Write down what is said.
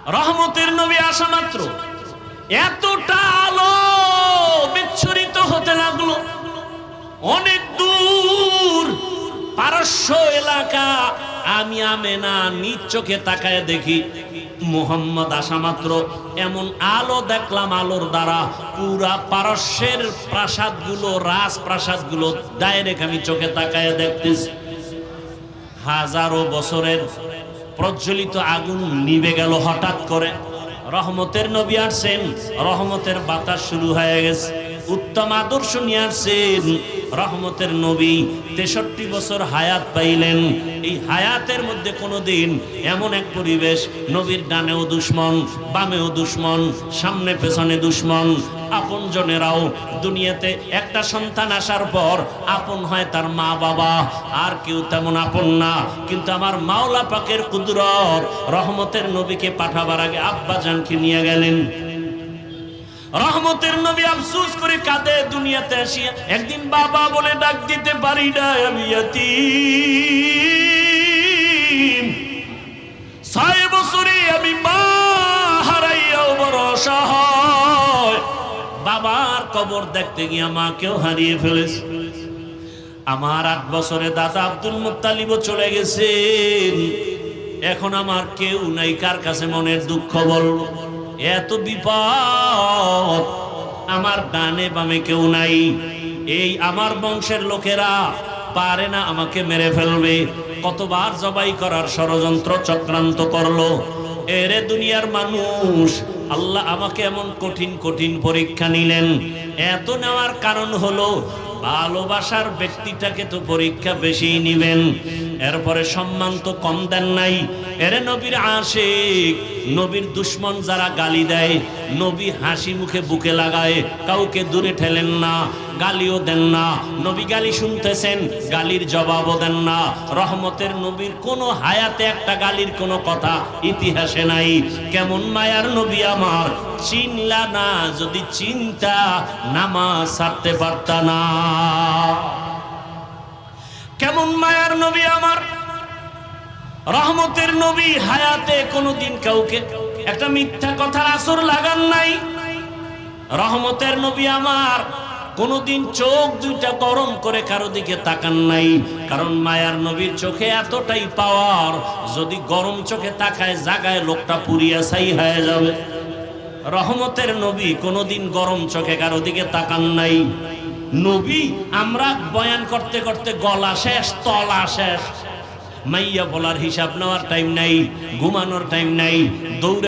রহমতের নবী আসা মাত্র এতটা আলো বিচ্ছুরিত হতে লাগলো, অনেক দূর পারস্য এলাকা। আমি আমেনা নিজ চোখে তাকায় দেখি মুহাম্মদ আসা মাত্র এমন আলো দেখলাম, আলোর দ্বারা পুরা পারস্যের প্রাসাদগুলো, রাজপ্রাসাদগুলো ডাইরেক্ট আমি চোখে তাকায় দেখতেছি। হাজারো বছরের প্রজ্বলিত আগুন নিভে গেল হঠাৎ করে। রহমতের নবী আসছেন, রহমতের বাতাস শুরু হয়ে গেছে, উত্তম আদর্শ নিয়ে আসছেন। রহমতের নবী 63 বছর হায়াত পাইলেন। এই হায়াতের মধ্যে কোনোদিন এমন এক পরিবেশ, নবীর ডানেও দুশ্মন, বামেও দুশ্মন, সামনে পেছনে দুশ্মন। আপন জনেরাও দুনিয়াতে একটা সন্তান আসার পর আপন হয় তার মা বাবা, আর কেউ তেমন আপন না। কিন্তু আমার মাওলা পাকের কুদরত, রহমতের নবীকে পাঠাবার আগে আব্বা জানকে নিয়ে গেলেন। রহমতের নবী আফসোস করে কাঁদে দুনিয়াতে আসিয়া, একদিন বাবা বলে ডাক দিতে পারি না, আমি ইয়াতীম। 6 বছরে আমি মা হারাইয়াও বড় অসহায়। বাবার কবর দেখতে গিয়া মাকেও হারিয়ে ফেলেছি। আমার 8 বছরে দাদা আব্দুল মুত্তালিবও চলে গেছেন। এখন আমার কেউ নাই, কার কাছে মনের দুঃখ বলবো? এত বিপদ, আমার ডানে বামে কেউ নাই। এই আমার বংশের লোকেরা পারে না, আমাকে মেরে ফেলবে। কতবার জবাই করার ষড়যন্ত্র চক্রান্ত করলো। এরে দুনিয়ার মানুষ, আল্লাহ আমাকে এমন কঠিন কঠিন পরীক্ষা নিলেন। এত নেওয়ার কারণ হলো ভালোবাসার ব্যক্তিটাকে তো পরীক্ষা বেশি নিবেন, এরপরে সম্মান তো কম দেন নাই। এরে নবীর আশিক, নবীর দুশ্মন যারা গালি দেয়, নবী হাসি মুখে বুকে লাগায়, কাউকে দূরে ঠেলেন না, গালিও দেন না। নবী গালি শুনতেছেন, গালির জবাবও দেন না। রহমতের নবীর কোনো হায়াতে একটা গালির কোনো কথা ইতিহাসে নাই। কেমন মায়ার নবী আমার, চিনলা না, যদি চিন্তা নামাজ ছাড়তে পারতা না। কেমন মায়ার নবী আমার, রহমতের নবী হায়াতে কোনোদিন কাউকে একটা মিথ্যা কথার আসর লাগান নাই। রহমতের নবী আমার কোনোদিন চোখ দুইটা গরম করে কারো দিকে তাকান নাই, কারণ মায়ার নবীর চোখে এতটাই পাওয়ার, যদি গরম চোখে তাকায় জাগায় লোকটা পুড়িয়া ছাই হয়ে যাবে। রহমতের নবী কোনোদিন গরম চোখে কারো দিকে তাকান নাই। নবী আমরা বয়ান করতে করতে গলা শেষ, তলা শেষ, মাইয়া বলার হিসাব নেওয়ার টাইম নাই, ঘুমানোর টাইম নাই, দৌড়ে